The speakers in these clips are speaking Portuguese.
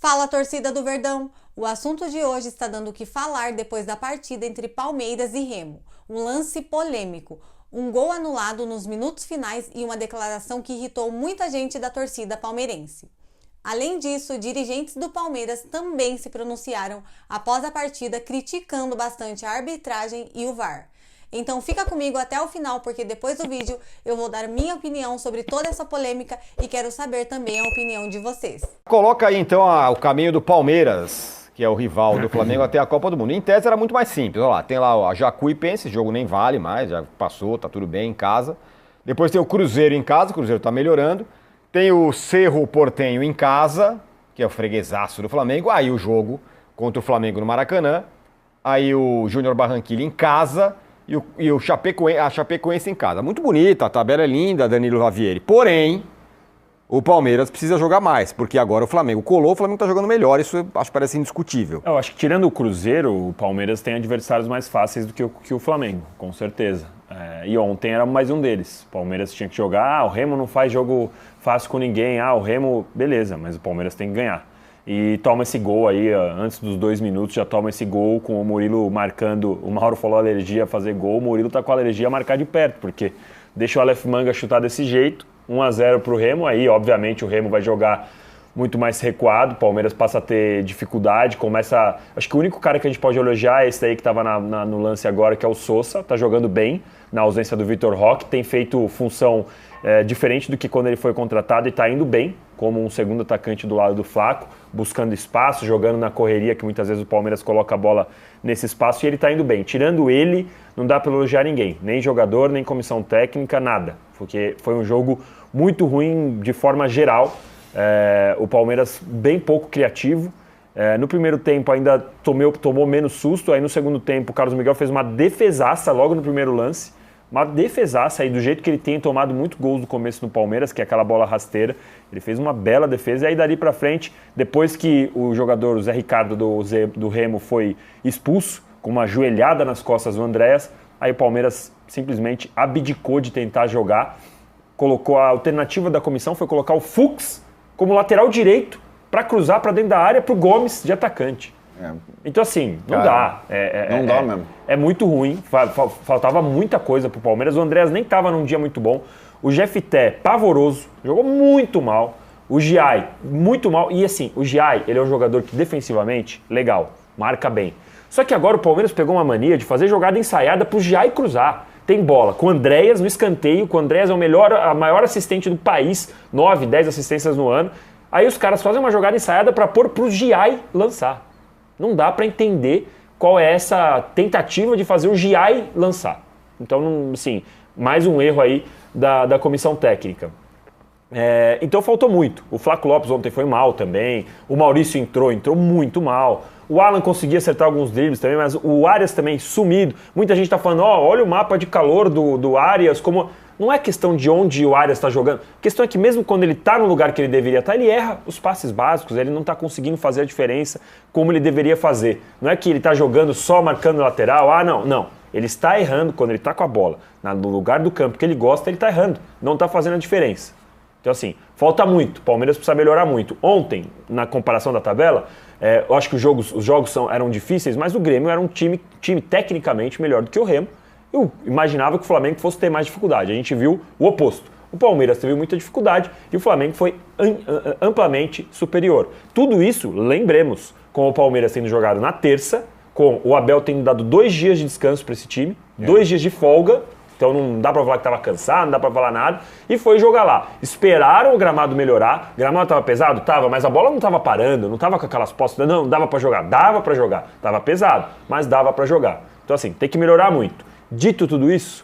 Fala, torcida do Verdão! O assunto de hoje está dando o que falar depois da partida entre Palmeiras e Remo. Um lance polêmico, um gol anulado nos minutos finais e uma declaração que irritou muita gente da torcida palmeirense. Além disso, dirigentes do Palmeiras também se pronunciaram após a partida, criticando bastante a arbitragem e o VAR. Então fica comigo até o final, porque depois do vídeo eu vou dar minha opinião sobre toda essa polêmica e quero saber também a opinião de vocês. Coloca aí então o caminho do Palmeiras, que é o rival do Flamengo, até a Copa do Mundo. Em tese era muito mais simples. Olha lá, tem lá a Jacuipense, esse jogo nem vale mais, já passou, tá tudo bem em casa. Depois tem o Cruzeiro em casa, o Cruzeiro tá melhorando. Tem o Cerro Porteño em casa, que é o freguesaço do Flamengo. Aí o jogo contra o Flamengo no Maracanã. Aí o Júnior Barranquilla em casa. E a Chapecoense em casa. Muito bonita, a tabela é linda, Danilo Lavieri. Porém, o Palmeiras precisa jogar mais, porque agora o Flamengo colou, o Flamengo está jogando melhor, isso acho que parece indiscutível. Eu acho que tirando o Cruzeiro, o Palmeiras tem adversários mais fáceis do que o Flamengo, com certeza. E ontem era mais um deles. O Palmeiras tinha que jogar, o Remo não faz jogo fácil com ninguém, o Remo, beleza, mas o Palmeiras tem que ganhar. E toma esse gol aí, antes dos 2 minutos, já toma esse gol com o Murilo marcando. O Mauro falou alergia a fazer gol, o Murilo tá com a alergia a marcar de perto, porque deixa o Aleph Manga chutar desse jeito, 1-0 pro Remo, aí obviamente o Remo vai jogar muito mais recuado, o Palmeiras passa a ter dificuldade, começa... Acho que o único cara que a gente pode elogiar é esse daí que tava no lance agora, que é o Sosa, tá jogando bem, na ausência do Vitor Roque, tem feito função diferente do que quando ele foi contratado e tá indo bem, como um segundo atacante do lado do Flaco, buscando espaço, jogando na correria, que muitas vezes o Palmeiras coloca a bola nesse espaço e ele tá indo bem. Tirando ele, não dá para elogiar ninguém, nem jogador, nem comissão técnica, nada, porque foi um jogo muito ruim de forma geral. O Palmeiras bem pouco criativo. No primeiro tempo ainda tomou menos susto, aí no segundo tempo o Carlos Miguel fez uma defesaça logo no primeiro lance, uma defesaça aí do jeito que ele tem tomado muito gols no começo no Palmeiras, que é aquela bola rasteira. Ele fez uma bela defesa e aí dali pra frente, depois que o jogador Zé Ricardo do Remo foi expulso, com uma joelhada nas costas do Andréas, aí o Palmeiras simplesmente abdicou de tentar jogar, colocou a alternativa da comissão, foi colocar o Fux como lateral direito para cruzar para dentro da área pro Gomes de atacante. Então assim, não dá. Não dá mesmo. É muito ruim, faltava muita coisa pro Palmeiras. O Andréas nem estava num dia muito bom. O Jefité, pavoroso, jogou muito mal. O Giai, muito mal. E assim, o Giai, ele é um jogador que defensivamente, legal, marca bem. Só que agora o Palmeiras pegou uma mania de fazer jogada ensaiada pro Giai cruzar. Tem bola com o Andréas no escanteio, o Andréas é a maior assistente do país, 9, 10 assistências no ano. Aí os caras fazem uma jogada ensaiada para pôr pro Giai lançar. Não dá para entender qual é essa tentativa de fazer o Giai lançar. Então, assim, mais um erro aí da comissão técnica. Então faltou muito. O Flaco Lopes ontem foi mal também. O Maurício entrou muito mal. O Alan conseguia acertar alguns dribles também, mas o Arias também sumido. Muita gente tá falando, olha o mapa de calor do Arias, como... Não é questão de onde o Arias está jogando. A questão é que mesmo quando ele está no lugar que ele deveria estar, ele erra os passes básicos, ele não está conseguindo fazer a diferença como ele deveria fazer. Não é que ele está jogando só marcando lateral, não. Ele está errando quando ele está com a bola no lugar do campo que ele gosta, ele está errando, não está fazendo a diferença. Então assim, falta muito, o Palmeiras precisa melhorar muito. Ontem, na comparação da tabela, eu acho que os jogos eram difíceis, mas o Grêmio era um time tecnicamente melhor do que o Remo. Eu imaginava que o Flamengo fosse ter mais dificuldade. A gente viu o oposto. O Palmeiras teve muita dificuldade e o Flamengo foi amplamente superior. Tudo isso, lembremos, com o Palmeiras tendo jogado na terça, com o Abel tendo dado 2 dias de descanso para esse time, 2 dias de folga, então não dá para falar que estava cansado, não dá para falar nada, e foi jogar lá. Esperaram o gramado melhorar, o gramado estava pesado? Tava, mas a bola não estava parando, não estava com aquelas postas, não dava para jogar, estava pesado, mas dava para jogar. Então assim, tem que melhorar muito. Dito tudo isso,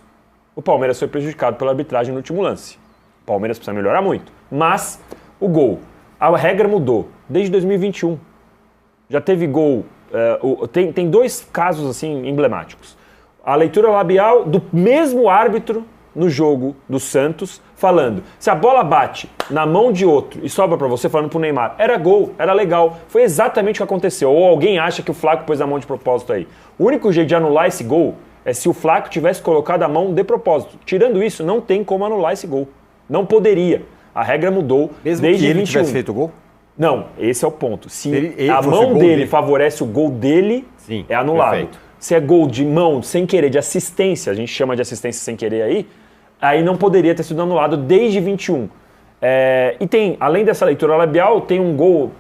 o Palmeiras foi prejudicado pela arbitragem no último lance. O Palmeiras precisa melhorar muito. Mas o gol, a regra mudou desde 2021. Já teve gol, tem 2 casos assim emblemáticos. A leitura labial do mesmo árbitro no jogo do Santos, falando, se a bola bate na mão de outro e sobra para você, falando pro Neymar, era gol, era legal. Foi exatamente o que aconteceu. Ou alguém acha que o Flaco pôs a mão de propósito aí. O único jeito de anular esse gol é se o Flaco tivesse colocado a mão de propósito. Tirando isso, não tem como anular esse gol. Não poderia. A regra mudou mesmo desde que ele 21. tivesse feito o gol? Não, esse é o ponto. Se ele a fosse mão gol dele favorece o gol dele, Sim, é anulado. perfeito. Se é gol de mão sem querer, de assistência, a gente chama de assistência sem querer aí não poderia ter sido anulado desde 21. E tem, além dessa leitura labial, tem um gol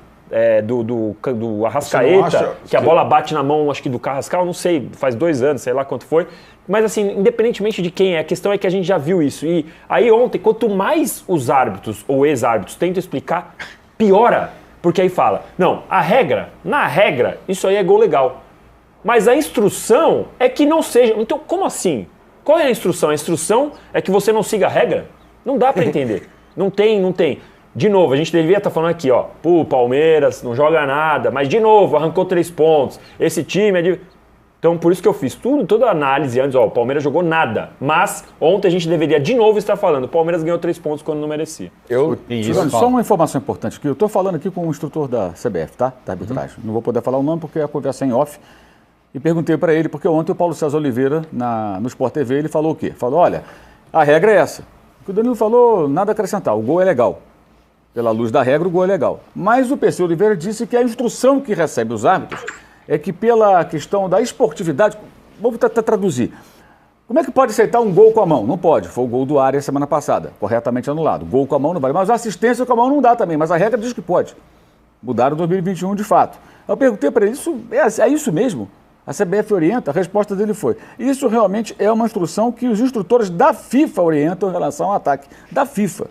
do Arrascaeta, que a bola bate na mão, acho que do Carrascal, não sei, faz 2 anos, sei lá quanto foi. Mas assim, independentemente de quem é, a questão é que a gente já viu isso. E aí ontem, quanto mais os árbitros ou ex-árbitros tentam explicar, piora. Porque aí fala, não, na regra, isso aí é gol legal. Mas a instrução é que não seja. Então, como assim? Qual é a instrução? A instrução é que você não siga a regra? Não dá pra entender. Não tem. De novo, a gente devia estar falando aqui, ó, Palmeiras não joga nada, mas de novo, arrancou 3 pontos. Esse time é de... Então, por isso que eu fiz toda a análise antes, ó, o Palmeiras jogou nada. Mas ontem a gente deveria de novo estar falando, o Palmeiras ganhou 3 pontos quando não merecia. Só uma informação importante aqui. Eu estou falando aqui com o instrutor da CBF, tá? Da arbitragem. Não vou poder falar o nome porque a conversa é em off. E perguntei para ele, porque ontem o Paulo César Oliveira, no Sport TV, ele falou o quê? Falou, olha, a regra é essa. O que o Danilo falou, nada a acrescentar, o gol é legal. Pela luz da regra, o gol é legal. Mas o PC Oliveira disse que a instrução que recebe os árbitros é que pela questão da esportividade, vamos tentar traduzir. Como é que pode aceitar um gol com a mão? Não pode. Foi o gol do Arias semana passada, corretamente anulado. Gol com a mão não vale, mas a assistência com a mão não dá também, mas a regra diz que pode. Mudaram em 2021 de fato. Eu perguntei para ele, é isso mesmo? A CBF orienta, a resposta dele foi, isso realmente é uma instrução que os instrutores da FIFA orientam em relação ao ataque, da FIFA.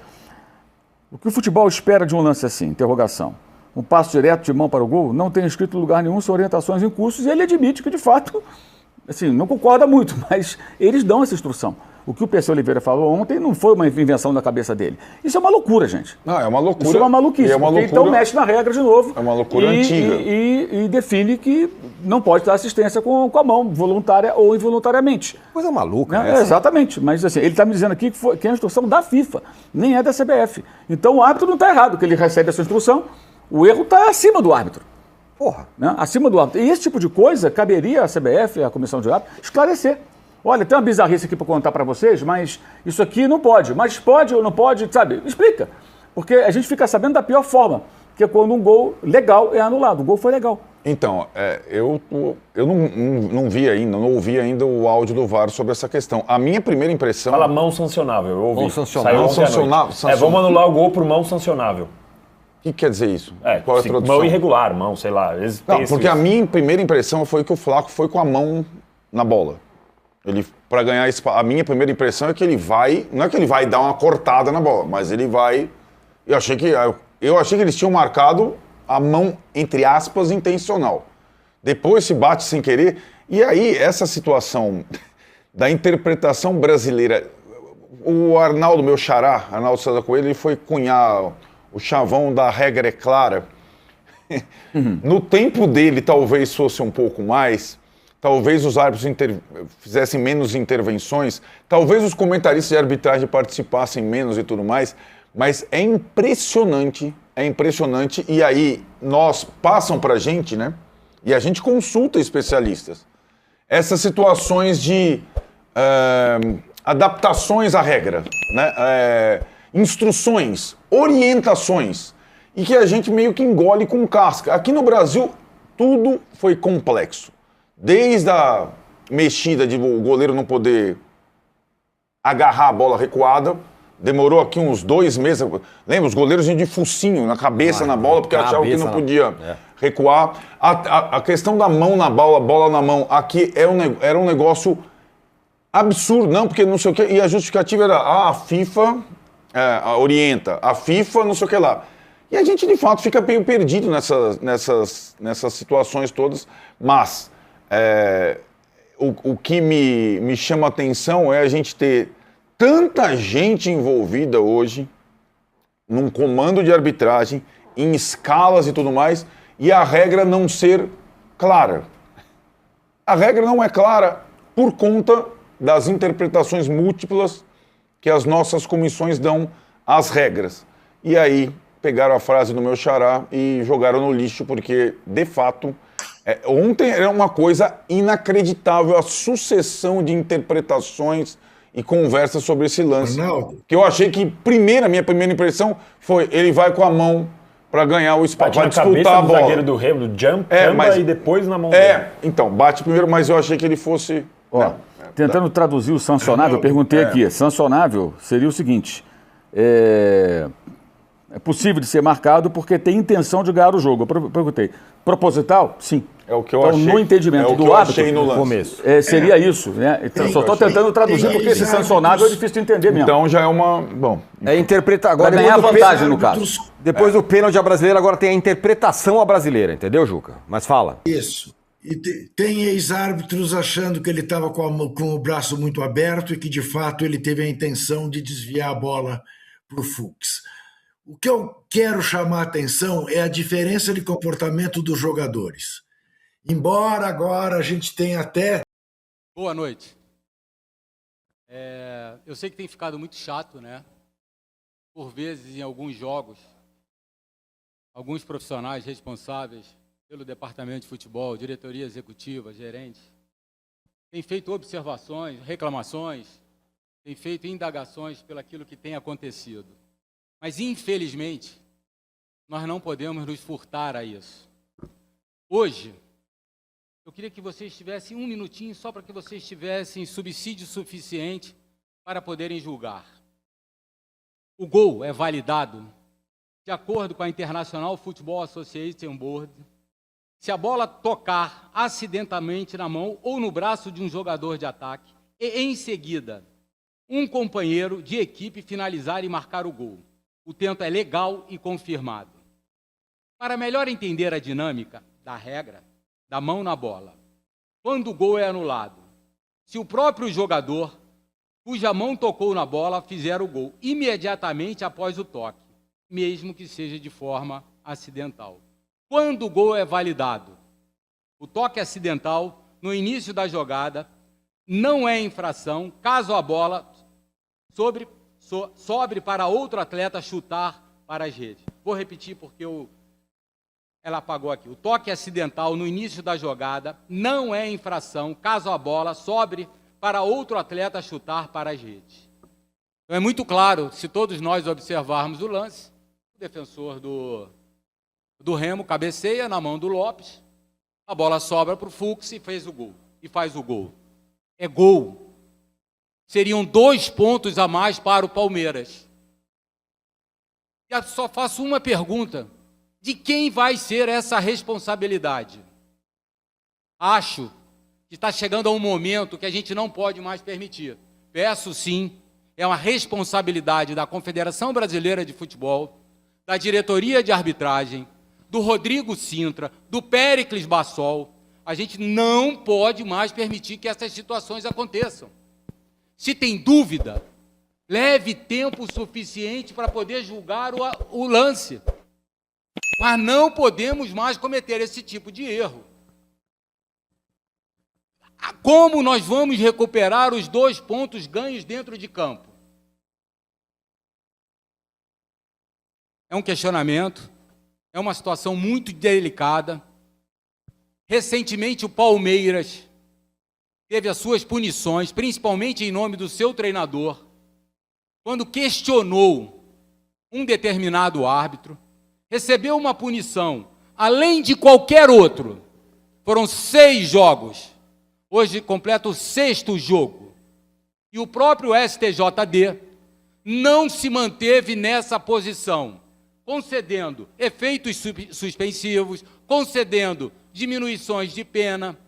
O que o futebol espera de um lance assim? Interrogação. Um passo direto de mão para o gol? Não tem escrito em lugar nenhum, são orientações em cursos e ele admite que, de fato, assim, não concorda muito, mas eles dão essa instrução. O que o PC Oliveira falou ontem não foi uma invenção da cabeça dele. Isso é uma loucura, gente. Não, é uma loucura. Isso é uma maluquice. É uma loucura, então mexe na regra de novo. É uma loucura antiga. E define que não pode dar assistência com a mão, voluntária ou involuntariamente. Coisa maluca, né? Exatamente. Mas assim, ele está me dizendo aqui que é a instrução da FIFA, nem é da CBF. Então o árbitro não está errado, que ele recebe essa instrução. O erro está acima do árbitro. Porra. Né? Acima do árbitro. E esse tipo de coisa caberia à CBF, à comissão de árbitro, esclarecer. Olha, tem uma bizarrice aqui para contar para vocês, mas isso aqui não pode. Mas pode ou não pode, sabe? Explica. Porque a gente fica sabendo da pior forma, que é quando um gol legal é anulado. O gol foi legal. Então, eu não vi ainda, não ouvi ainda o áudio do VAR sobre essa questão. A minha primeira impressão... Fala mão sancionável, eu ouvi. Mão sancionável. Saiu sancionável. Vamos anular o gol por mão sancionável. O que quer dizer isso? Qual é a tradução? Mão irregular, mão, sei lá. Não, porque a minha primeira impressão foi que o Flaco foi com a mão na bola. Ele, para ganhar espaço, a minha primeira impressão é que ele vai, não é que ele vai dar uma cortada na bola, mas ele vai. Eu achei que eles tinham marcado a mão, entre aspas, intencional. Depois se bate sem querer. E aí, essa situação da interpretação brasileira. O Arnaldo, meu xará, Arnaldo César Coelho, ele foi cunhar o chavão da regra é clara. No tempo dele, talvez fosse um pouco mais. Talvez os árbitros fizessem menos intervenções, talvez os comentaristas de arbitragem participassem menos e tudo mais, mas é impressionante, e aí passam pra gente, né? E a gente consulta especialistas. Essas situações de adaptações à regra, né? Instruções, orientações, e que a gente meio que engole com casca. Aqui no Brasil, tudo foi complexo. Desde a mexida de o goleiro não poder agarrar a bola recuada, demorou aqui uns 2 meses. Lembra, os goleiros iam de focinho na cabeça, na bola, porque achavam que não podia recuar. A questão da mão na bola na mão, aqui era um negócio absurdo, não, porque não sei o quê. E a justificativa era, a FIFA orienta, a FIFA não sei o que lá. E a gente, de fato, fica meio perdido nessas situações todas, mas... O que me chama a atenção é a gente ter tanta gente envolvida hoje num comando de arbitragem, em escalas e tudo mais, e a regra não ser clara. A regra não é clara por conta das interpretações múltiplas que as nossas comissões dão às regras. E aí pegaram a frase do meu xará e jogaram no lixo, porque, de fato... Ontem era uma coisa inacreditável a sucessão de interpretações e conversas sobre esse lance. Arnaldo. Que eu achei que minha primeira impressão foi ele vai com a mão para ganhar o espaço, Bate para na cabeça disputar a do bola. zagueiro do Remo, do Jump, e depois na mão dele. Então, bate primeiro, mas eu achei que ele fosse... Ó, tentando traduzir o sancionável, eu perguntei aqui. Sancionável seria o seguinte: é possível de ser marcado porque tem intenção de ganhar o jogo. Eu perguntei. Proposital? Sim. É o que eu então, achei. no entendimento é o que do eu árbitro, achei no lance. começo. Seria isso, né? Então, só estou tentando traduzir porque esse sancionável é difícil de entender mesmo. Então já é uma... Bom, É interpretar agora Pra ganhar depois do vantagem, pênalti, no caso. Depois do pênalti a brasileira, agora tem a interpretação a brasileira, entendeu, Juca? Mas fala. Isso. E tem ex-árbitros achando que ele estava com o braço muito aberto e que, de fato, ele teve a intenção de desviar a bola para o Fux. O que eu quero chamar a atenção é a diferença de comportamento dos jogadores. Embora agora a gente tenha até... Boa noite. Eu sei que tem ficado muito chato, né? Por vezes, em alguns jogos, alguns profissionais responsáveis pelo departamento de futebol, diretoria executiva, gerentes, têm feito observações, reclamações, têm feito indagações pelaquilo que tem acontecido. Mas, infelizmente, nós não podemos nos furtar a isso. Hoje, eu queria que vocês tivessem um minutinho só para que vocês tivessem subsídio suficiente para poderem julgar. O gol é validado de acordo com a International Football Association Board se a bola tocar acidentalmente na mão ou no braço de um jogador de ataque e, em seguida, um companheiro de equipe finalizar e marcar o gol. O tento é legal e confirmado. Para melhor entender a dinâmica da regra da mão na bola, quando o gol é anulado, se o próprio jogador cuja mão tocou na bola fizer o gol imediatamente após o toque, mesmo que seja de forma acidental. Quando o gol é validado, o toque acidental no início da jogada não é infração caso a bola sobre para outro atleta chutar para as redes. Vou repetir porque ela apagou aqui. O toque acidental no início da jogada não é infração caso a bola sobre para outro atleta chutar para as redes. Então é muito claro, se todos nós observarmos o lance, o defensor do Remo cabeceia na mão do Lopes, a bola sobra para o Fux e faz o gol. É gol. Seriam 2 pontos a mais para o Palmeiras. E eu só faço uma pergunta: de quem vai ser essa responsabilidade? Acho que está chegando a um momento que a gente não pode mais permitir. Peço sim, é uma responsabilidade da Confederação Brasileira de Futebol, da diretoria de arbitragem, do Rodrigo Sintra, do Péricles Bassol. A gente não pode mais permitir que essas situações aconteçam. Se tem dúvida, leve tempo suficiente para poder julgar o lance. Mas não podemos mais cometer esse tipo de erro. Como nós vamos recuperar os 2 pontos ganhos dentro de campo? É um questionamento, é uma situação muito delicada. Recentemente, o Palmeiras teve as suas punições, principalmente em nome do seu treinador, quando questionou um determinado árbitro, recebeu uma punição, além de qualquer outro. Foram 6 jogos. Hoje completa o 6º jogo. E o próprio STJD não se manteve nessa posição, concedendo efeitos suspensivos, concedendo diminuições de pena.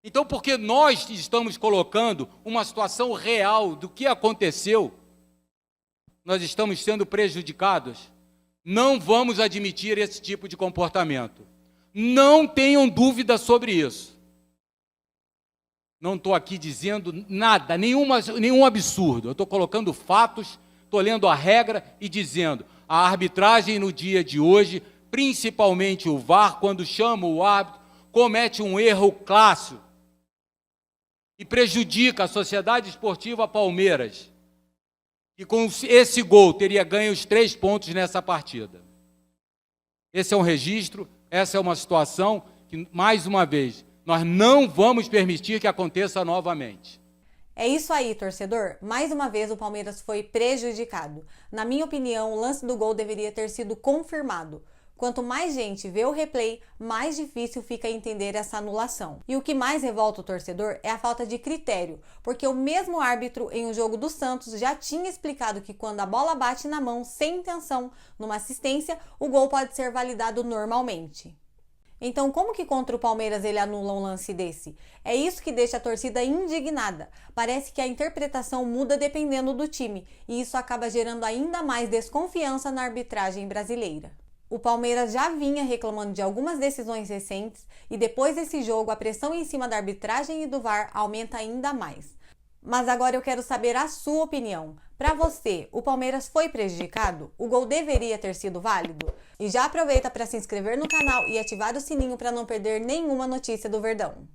Então, porque nós estamos colocando uma situação real do que aconteceu, nós estamos sendo prejudicados. Não vamos admitir esse tipo de comportamento. Não tenham dúvida sobre isso. Não estou aqui dizendo nada, nenhum absurdo. Eu estou colocando fatos, estou lendo a regra e dizendo: a arbitragem no dia de hoje, principalmente o VAR, quando chama o árbitro, comete um erro clássico e prejudica a Sociedade Esportiva Palmeiras, que com esse gol teria ganho os 3 pontos nessa partida. Esse é um registro, essa é uma situação que, mais uma vez, nós não vamos permitir que aconteça novamente. É isso aí, torcedor. Mais uma vez o Palmeiras foi prejudicado. Na minha opinião, o lance do gol deveria ter sido confirmado. Quanto mais gente vê o replay, mais difícil fica entender essa anulação. E o que mais revolta o torcedor é a falta de critério, porque o mesmo árbitro em um jogo do Santos já tinha explicado que quando a bola bate na mão sem intenção, numa assistência, o gol pode ser validado normalmente. Então, como que contra o Palmeiras ele anula um lance desse? É isso que deixa a torcida indignada. Parece que a interpretação muda dependendo do time, e isso acaba gerando ainda mais desconfiança na arbitragem brasileira. O Palmeiras já vinha reclamando de algumas decisões recentes, e depois desse jogo a pressão em cima da arbitragem e do VAR aumenta ainda mais. Mas agora eu quero saber a sua opinião. Para você, o Palmeiras foi prejudicado? O gol deveria ter sido válido? E já aproveita para se inscrever no canal e ativar o sininho para não perder nenhuma notícia do Verdão.